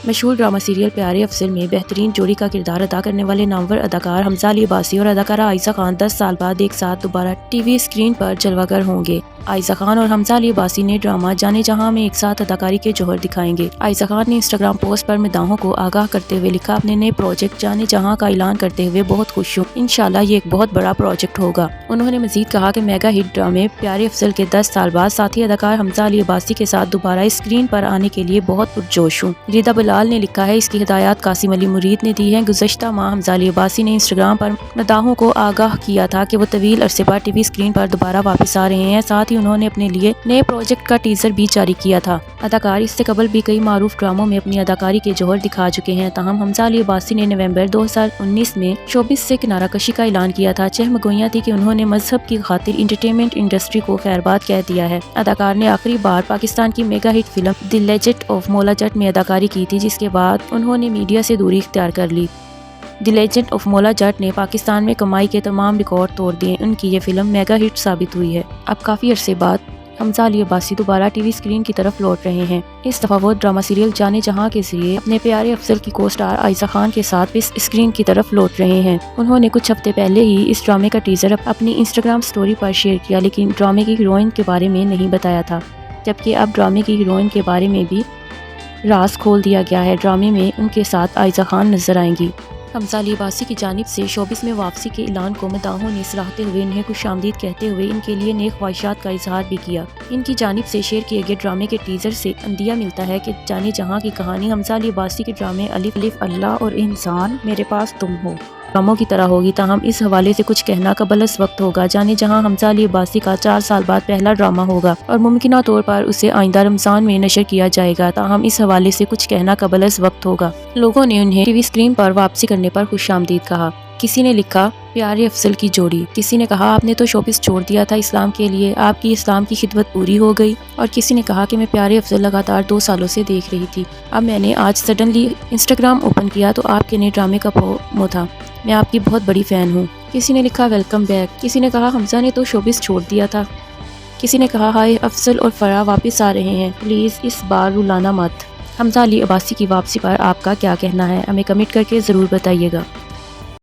مشہور drama serial پیارے افضل میں بہترین جوڑی کا کردار ادا کرنے والے نامور اداکار حمزہ علی عباسی اور اداکارہ عائزہ خان 10 سال بعد ایک ساتھ دوبارہ ٹی وی اسکرین پر جلوہ گر ہوں گے۔ عائزہ خان اور حمزہ علی عباسی نے ڈرامہ جانے جہاں میں ایک ساتھ اداکاری کے جوہر دکھائیں گے۔ عائزہ خان نے انسٹاگرام پوسٹ پر مداحوں کو آگاہ کرتے ہوئے لکھا، اپنے نئے پروجیکٹ جانے جہاں کا اعلان کرتے ہوئے بہت خوش ہوں، انشاءاللہ یہ ایک بہت بڑا پروجیکٹ ہوگا۔ انہوں نے مزید کہا کہ میگا ہٹ ڈرامے پیارے افضل کے 10 سال بعد ساتھی اداکار حمزہ علی عباسی کے ساتھ دوبارہ اسکرین پر آنے کے لیے بہت پرجوش ہوں۔ رضا بلال نے لکھا ہے، اس کی ہدایات قاسم علی مرید نے دی ہیں۔ گزشتہ ماہ حمزہ علی عباسی نے انسٹاگرام پر مداحوں کو آگاہ کیا تھا کہ وہ طویل عرصے بعد ٹی وی اسکرین پر دوبارہ واپس آ رہے ہیں، ساتھ ہی انہوں نے اپنے لیے نئے پروجیکٹ کا ٹیزر بھی جاری کیا تھا۔ اداکار اس سے قبل بھی کئی معروف ڈراموں میں اپنی اداکاری کے جوہر دکھا چکے ہیں، تاہم حمزہ علی عباسی نے نومبر 2019 میں شوبز سے کنارہ کشی کا اعلان کیا تھا۔ چہم گوئیاں تھی کہ انہوں نے مذہب کی خاطر انٹرٹینمنٹ انڈسٹری کو خیرباد کہہ دیا ہے۔ اداکار نے آخری بار پاکستان کی mega hit film the legend of مولا جٹ میں اداکاری کی تھی، جس کے بعد انہوں نے میڈیا سے دوری اختیار کر لی۔ دی لیجنڈ آف مولا جٹ نے پاکستان میں کمائی کے تمام ریکارڈ توڑ دیے۔ ان کی یہ فلم میگا ہٹ ثابت ہوئی ہے۔ اب کافی عرصے بعد حمزہ علی عباسی دوبارہ ٹی وی اسکرین کی طرف لوٹ رہے ہیں۔ اس دفعہ وہ ڈرامہ سیریل جانے جہاں کے ذریعے اپنے پیارے افضل کی کو سٹار عائزہ خان کے ساتھ اس اسکرین کی طرف لوٹ رہے ہیں۔ انہوں نے کچھ ہفتے پہلے ہی اس ڈرامے کا ٹیزر اپنی انسٹاگرام سٹوری پر شیئر کیا، لیکن ڈرامے کی ہیروئن کے بارے میں نہیں بتایا تھا، جبکہ اب ڈرامے کی ہیروئن کے بارے میں بھی راز کھول دیا گیا ہے۔ ڈرامے میں ان کے ساتھ عائزہ خان نظر آئیں گی۔ حمزہ علی عباسی کی جانب سے شوبز میں واپسی کے اعلان کو مداحوں نے سراہتے ہوئے انہیں خوش آمدید کہتے ہوئے ان کے لیے نیک خواہشات کا اظہار بھی کیا۔ ان کی جانب سے شیئر کیے گئے ڈرامے کے ٹیزر سے اندیہ ملتا ہے کہ جانے جہاں کی کہانی حمزہ علی عباسی کے ڈرامے الف الف اللہ اور انسان میرے پاس تم ہو ڈراموں کی طرح ہوگی، تاہم اس حوالے سے کچھ کہنا قبل از وقت ہوگا۔ جانے جہاں حمزہ علی عباسی کا 4 سال بعد پہلا ڈرامہ ہوگا اور ممکنہ طور پر اسے آئندہ رمضان میں نشر کیا جائے گا، تاہم اس حوالے سے کچھ کہنا قبل از وقت ہوگا۔ لوگوں نے انہیں ٹی وی اسکرین پر واپسی کرنے پر خوش آمدید کہا۔ کسی نے لکھا، پیارے افضل کی جوڑی۔ کسی نے کہا، آپ نے تو شوبز چھوڑ دیا تھا اسلام کے لیے، آپ کی اسلام کی خدمت پوری ہو گئی۔ اور کسی نے کہا کہ میں پیارے افضل لگاتار 2 سالوں سے دیکھ رہی تھی، اب میں نے آج سڈنلی انسٹاگرام اوپن کیا تو آپ کے نئے ڈرامے کا پرومو تھا، میں آپ کی بہت بڑی فین ہوں۔ کسی نے لکھا، ویلکم بیک۔ کسی نے کہا، حمزہ نے تو شوبز چھوڑ دیا تھا۔ کسی نے کہا، ہائے افضل اور فرح واپس آ رہے ہیں، پلیز اس بار رلانا مت۔ حمزہ علی عباسی کی واپسی پر آپ کا کیا کہنا ہے؟ ہمیں کمنٹ کر کے ضرور بتائیے گا۔